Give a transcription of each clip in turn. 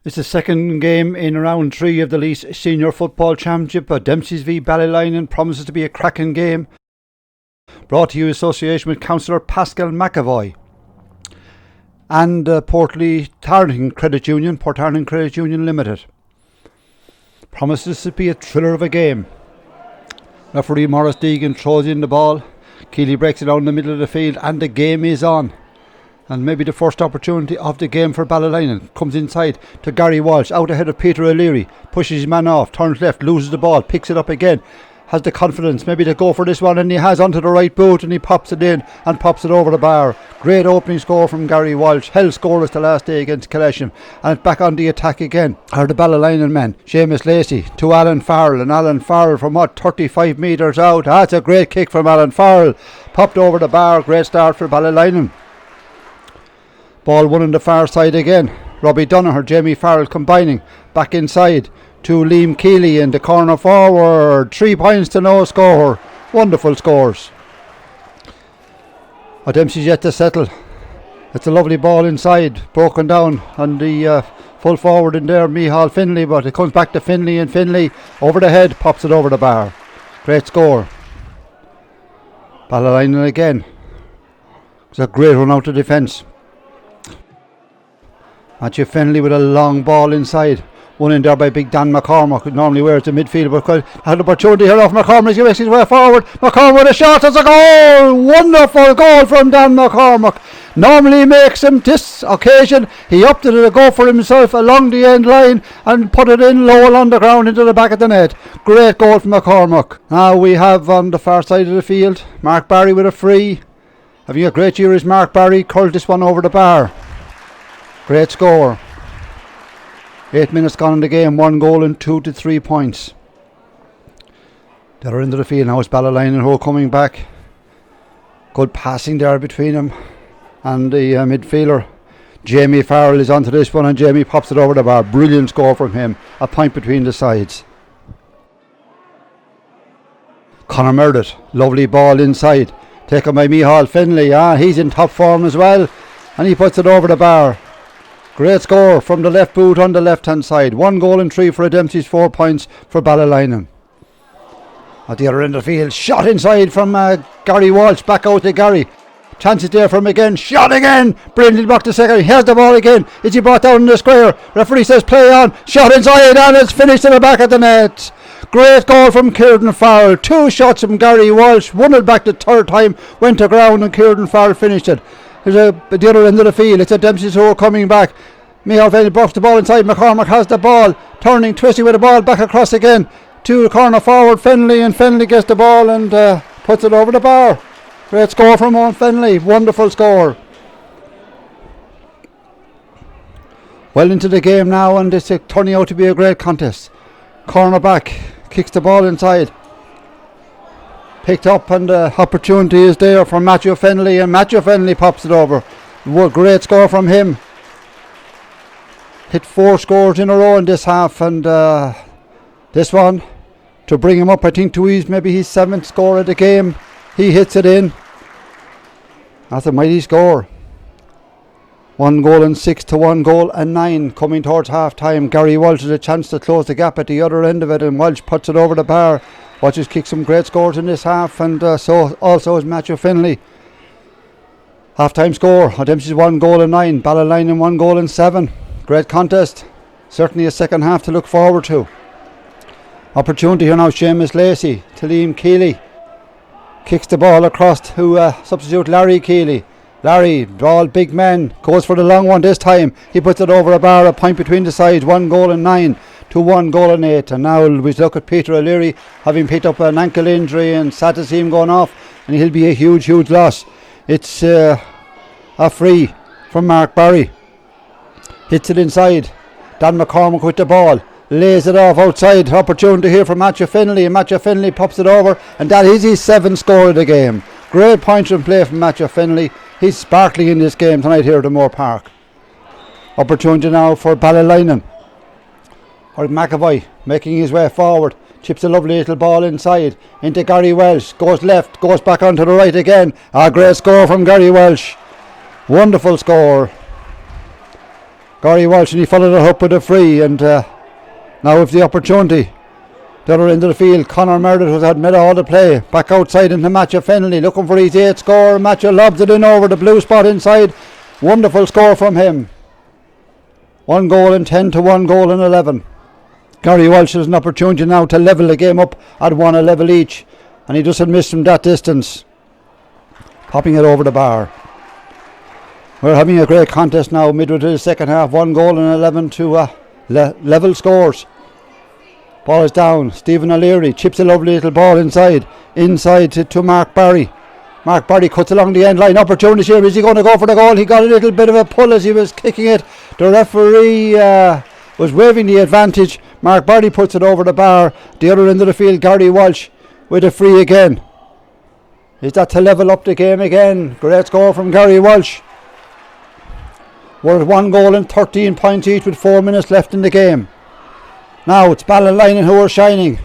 It's the second game in round 3 of the Lease Senior Football Championship. Dempseys v Ballylinan promises to be a cracking game. Brought to you in association with Councillor Pascal McAvoy and Port Tarleton Credit Union Limited. Promises to be a thriller of a game. Referee Maurice Deegan throws in the ball. Keeley breaks it down the middle of the field and the game is on. And maybe the first opportunity of the game for Ballylinan. Comes inside to Gary Walsh, out ahead of Peter O'Leary. Pushes his man off, turns left, loses the ball, picks it up again. Has the confidence maybe to go for this one, and he has onto the right boot and he pops it in and pops it over the bar. Great opening score from Gary Walsh. Held scoreless the last day against Kalesham, and it's back on the attack again are the Ballylinan men. Seamus Lacey to Alan Farrell, and Alan Farrell from 35 metres out. That's a great kick from Alan Farrell. Popped over the bar. Great start for Ballylinan. Ball won on the far side again. Robbie Donoghue, Jamie Farrell combining. Back inside to Liam Keeley in the corner forward. 3 points to no score. Wonderful scores. Dempsey's yet to settle. It's a lovely ball inside. Broken down on the full forward in there, Micheál Finlay. But it comes back to Finlay, and Finlay over the head, pops it over the bar. Great score. Ballylinan again. It's a great run out of defence. Matthew Finlay with a long ball inside. One in there by big Dan McCormack, who normally wears the midfield, but had an opportunity here off McCormack. He makes his way forward. McCormack with a shot. It's a goal! Wonderful goal from Dan McCormack. Normally makes him this occasion. He opted to go for himself along the end line and put it in low on the ground into the back of the net. Great goal from McCormack. Now we have on the far side of the field Mark Barry with a free. Having a great year is Mark Barry. Curled this one over the bar. Great score. 8 minutes gone in the game. 1 goal and 2 to 3 points. They're into the field now. It's Ballylinan who are coming back. Good passing there between them and the midfielder. Jamie Farrell is onto this one, and Jamie pops it over the bar. Brilliant score from him. A point between the sides. Conor Meredith. Lovely ball inside. Taken by Micheál Finlay. He's in top form as well. And he puts it over the bar. Great score from the left boot on the left hand side. 1 goal and 3 for Dempsey's, 4 points for Ballylinan. At the other end of the field, shot inside from Gary Walsh. Back out to Gary. Chances there for him again. Shot again. Brindley back to second. Here's the ball again. Is he brought down in the square? Referee says play on. Shot inside and it's finished in the back of the net. Great goal from Kieran Farrell. 2 shots from Gary Walsh. Won it back the third time. Went to ground and Kieran Farrell finished it. There's the other end of the field. It's a Dempsey's who are coming back. Micheál Finlay buffs the ball inside. McCormack has the ball. Turning, twisting with the ball. Back across again to the corner forward. Finlay, and Finlay gets the ball and puts it over the bar. Great score from Owen Finlay. Wonderful score. Well into the game now, and it's turning out to be a great contest. Corner back. Kicks the ball inside. Picked up, and the opportunity is there for Matthew Finlay, and Matthew Finlay pops it over. Great score from him. Hit 4 scores in a row in this half, and this one to bring him up, I think, to maybe his 7th score of the game. He hits it in. That's a mighty score. 1 goal and 6 to 1 goal and 9 coming towards half time. Gary Walsh has a chance to close the gap at the other end of it, and Walsh puts it over the bar. Walsh has kicked some great scores in this half, and so also is Matthew Finlay. Half time score: Dempsey's 1 goal and 9, Ballylinan 1 goal and 7. Great contest. Certainly a second half to look forward to. Opportunity here now. Seamus Lacey to Liam Keeley. Kicks the ball across to substitute Larry Keeley. Larry, all big men, goes for the long one this time. He puts it over a bar. A point between the sides. 1 goal and 9 to 1 goal and 8. And now we look at Peter O'Leary, having picked up an ankle injury, and sad to see him going off, and he'll be a huge loss. It's a free from Mark Barry. Hits it inside. Dan McCormack with the ball. Lays it off outside. Opportunity here for Matthew Finlay, and Matthew Finlay pops it over, and that is his 7th score of the game. Great point and play from Matthew Finlay. He's sparkling in this game tonight here at the Moore Park. Opportunity now for Ballylinan. Or McAvoy making his way forward. Chips a lovely little ball inside into Gary Welsh. Goes left, goes back onto the right again. A great score from Gary Welsh. Wonderful score. Gary Walsh, and he followed it up with a free, and now with the opportunity. The other end of the field, Conor Meredith, who's had made all the play, back outside into Matthew Fennelly, looking for his 8th score. Matthew lobs it in over the blue spot inside. Wonderful score from him. 1 goal in 10 to 1 goal in 11. Gary Walsh has an opportunity now to level the game up at 1 level each, and he doesn't miss from that distance. Popping it over the bar. We're having a great contest now, midway to the second half. 1 goal and 11 to level scores. Ball is down. Stephen O'Leary chips a lovely little ball inside to Mark Barry. Mark Barry cuts along the end line. Opportunity here. Is he going to go for the goal? He got a little bit of a pull as he was kicking it. The referee was waving the advantage. Mark Barry puts it over the bar. The other end of the field, Gary Walsh with a free again. Is that to level up the game again? Great score from Gary Walsh. We're at 1 goal and 13 points each with 4 minutes left in the game. Now it's Ballylinan who are shining.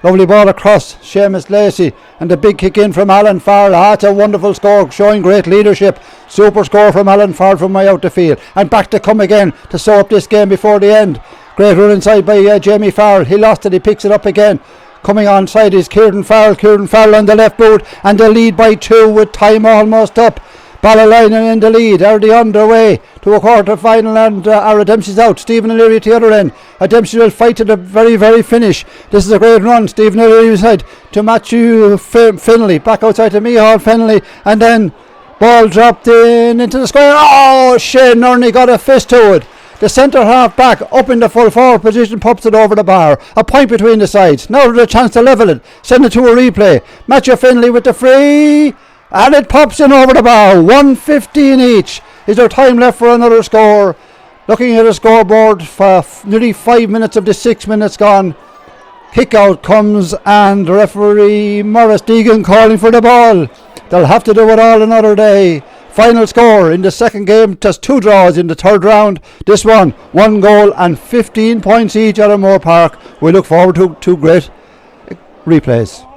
Lovely ball across Seamus Lacey, and the big kick in from Alan Farrell. It's a wonderful score, showing great leadership. Super score from Alan Farrell from way out the field, and back to come again to sew up this game before the end. Great run inside by Jamie Farrell. He lost it, he picks it up again. Coming on side is Kieran Farrell on the left boot, and the lead by 2 with time almost up. Ballylinan in the lead, already underway to a quarter final, and Dempseys out. Stephen O'Leary at the other end. Dempsey will fight to the very, very finish. This is a great run. Stephen O'Leary inside to Matthew Fennelly, back outside to Micheál Fennelly, and then ball dropped into the square. Oh, Shane Nurney got a fist to it. The centre half back up in the full forward position, pops it over the bar. A point between the sides. Now there's a chance to level it. Send it to a replay. Matthew Fennelly with the free. And it pops in over the bar. 1:15 each. Is there time left for another score? Looking at the scoreboard, for nearly 5 minutes of the 6 minutes gone. Kick out comes, and referee Morris Deegan calling for the ball. They'll have to do it all another day. Final score in the second game, just 2 draws in the third round. This one, 1 goal and 15 points each at Moore Park. We look forward to 2 great replays.